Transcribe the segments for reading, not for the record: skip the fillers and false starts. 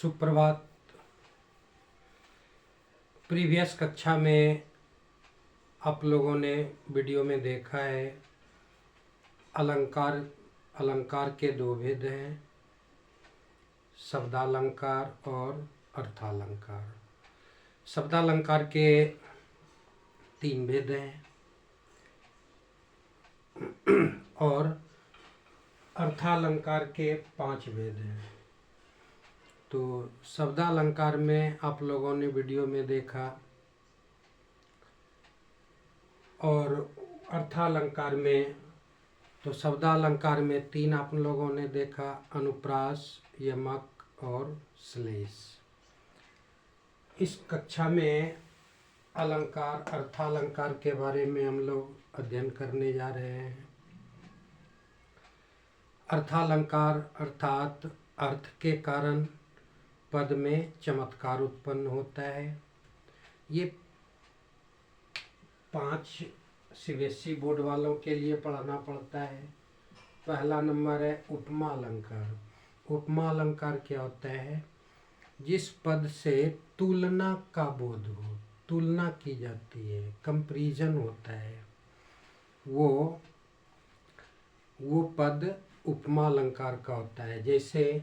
सुप्रभात। प्रीवियस कक्षा में आप लोगों ने वीडियो में देखा है अलंकार के दो भेद हैं, शब्दालंकार और अर्थालंकार। शब्दालंकार के तीन भेद हैं और अर्थालंकार के 5 भेद हैं। तो शब्दालंकार में आप लोगों ने वीडियो में देखा और अर्थालंकार में तो शब्दालंकार में 3 आप लोगों ने देखा, अनुप्रास, यमक और श्लेष। इस कक्षा में अलंकार अर्थालंकार के बारे में हम लोग अध्ययन करने जा रहे हैं। अर्थालंकार अर्थात अर्थ के कारण पद में चमत्कार उत्पन्न होता है। ये 5 सीबीएसई बोर्ड वालों के लिए पढ़ना पड़ता है। पहला नंबर है उपमा अलंकार। उपमा अलंकार क्या होता है? जिस पद से तुलना का बोध हो, तुलना की जाती है, कंपैरिजन होता है, वो पद उपमा अलंकार का होता है। जैसे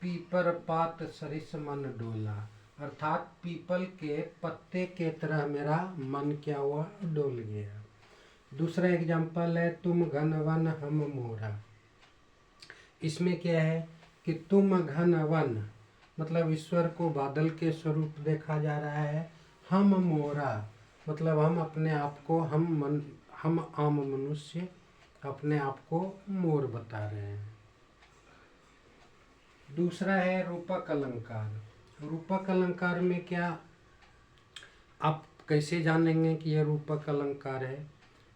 पीपर पात सरिस मन डोला, अर्थात पीपल के पत्ते के तरह मेरा मन क्या हुआ, डोल गया। दूसरा एग्जाम्पल है तुम घन वन हम मोरा। इसमें क्या है कि तुम घन वन मतलब ईश्वर को बादल के स्वरूप देखा जा रहा है। हम मोरा मतलब हम अपने आप को हम आम मनुष्य अपने आप को मोर बता रहे हैं। दूसरा है रूपक अलंकार। रूपक अलंकार में क्या, आप कैसे जानेंगे कि यह रूपक अलंकार है?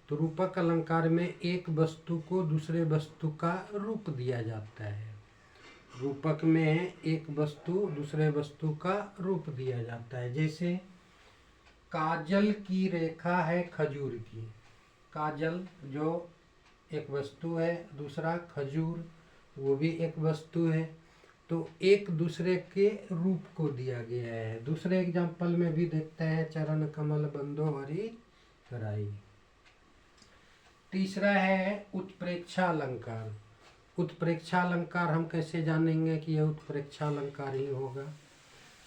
तो रूपक अलंकार में एक वस्तु को दूसरे वस्तु का रूप दिया जाता है। रूपक में एक वस्तु दूसरे वस्तु का रूप दिया जाता है। जैसे काजल की रेखा है खजूर की। काजल जो एक वस्तु है, दूसरा खजूर वो भी एक वस्तु है। तो एक दूसरे के रूप को दिया गया है। दूसरे एग्जाम्पल में भी देखते हैं चरण कमल बंधो हरि कराई। तीसरा है उत्प्रेक्षा अलंकार। उत्प्रेक्षा अलंकार हम कैसे जानेंगे कि यह उत्प्रेक्षा अलंकार ही होगा?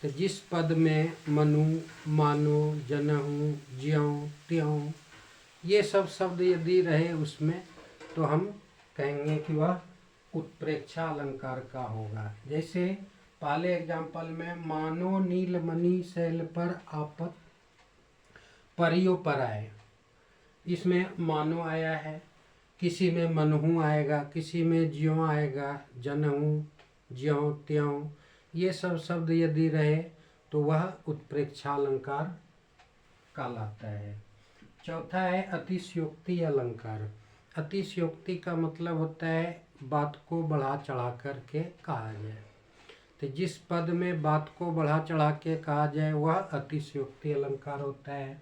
तो जिस पद में मनु, मानो, जनहु, ज्यों, त्यों ये सब शब्द यदि रहे उसमें तो हम कहेंगे कि वह उत्प्रेक्षा अलंकार का होगा। जैसे पहले एग्जाम्पल में मानो नीलमणि शैल पर आपत परियों पर आए, इसमें मानो आया है, किसी में मनहू आएगा, किसी में ज्यों आएगा, जनहू, ज्यों, त्यों ये सब शब्द यदि रहे तो वह उत्प्रेक्षा अलंकार कहलाता है। चौथा है अतिशयोक्ति अलंकार। अतिशयोक्ति का मतलब होता है बात को बढ़ा चढ़ा करके कहा जाए। तो जिस पद में बात को बढ़ा चढ़ा के कहा जाए वह अतिशयोक्ति अलंकार होता है।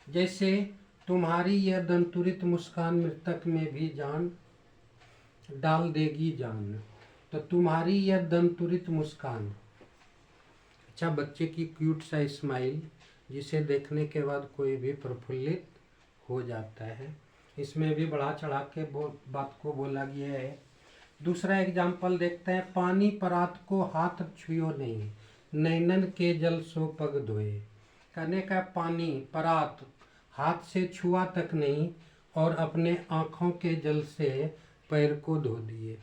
जैसे तुम्हारी यह दंतुरित मुस्कान मृतक में भी जान डाल देगी जान। तो तुम्हारी यह दंतुरित मुस्कान, अच्छा बच्चे की क्यूट सा स्माइल जिसे देखने के बाद कोई भी प्रफुल्लित हो जाता है, इसमें भी बढ़ा चढ़ा के बात को बोला गया है। दूसरा एग्जाम्पल देखते हैं पानी परात को हाथ छुओ नहीं, नैनन के जल सो पग धोए। कहने का पानी परात हाथ से छुआ तक नहीं और अपने आँखों के जल से पैर को धो दिए।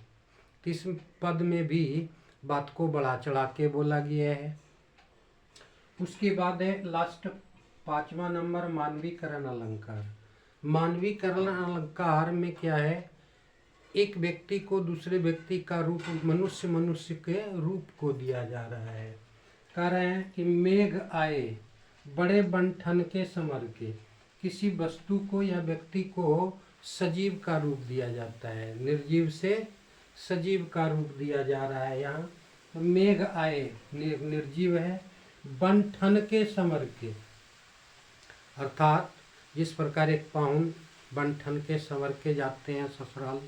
इस पद में भी बात को बढ़ा चढ़ा के बोला गया है। उसके बाद है लास्ट 5वां नंबर मानवीकरण अलंकार। मानवीकरण अलंकार में क्या है, एक व्यक्ति को दूसरे व्यक्ति का रूप मनुष्य के रूप को दिया जा रहा है। कह रहे हैं कि मेघ आए बड़े बंठन के समर के। किसी वस्तु को या व्यक्ति को सजीव का रूप दिया जाता है, निर्जीव से सजीव का रूप दिया जा रहा है। यहाँ तो मेघ आए निर्जीव है, बंठन के समर के अर्थात जिस प्रकार एक पाहुन बंठन के संवर के जाते हैं ससुराल,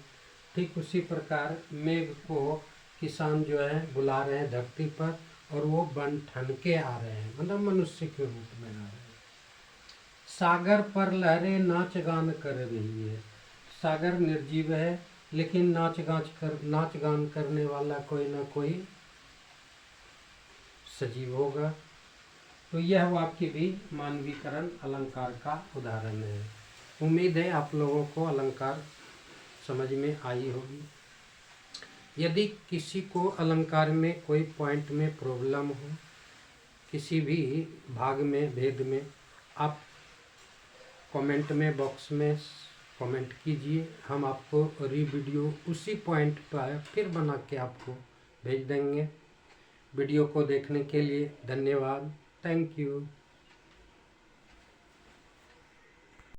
ठीक उसी प्रकार मेघ को किसान जो है बुला रहे हैं धरती पर, और वो बन ठन के आ रहे हैं, मतलब मनुष्य के रूप में आ रहे हैं। सागर पर लहरें नाच गान कर रही है। सागर निर्जीव है, लेकिन नाच गान करने वाला कोई ना कोई सजीव होगा। तो यह वाक्य भी मानवीकरण अलंकार का उदाहरण है। उम्मीद है आप लोगों को अलंकार समझ में आई होगी। यदि किसी को अलंकार में कोई पॉइंट में प्रॉब्लम हो, किसी भी भाग में भेद में, आप कमेंट में बॉक्स में कमेंट कीजिए। हम आपको वीडियो उसी पॉइंट पर फिर बना के आपको भेज देंगे। वीडियो को देखने के लिए धन्यवाद। Thank you.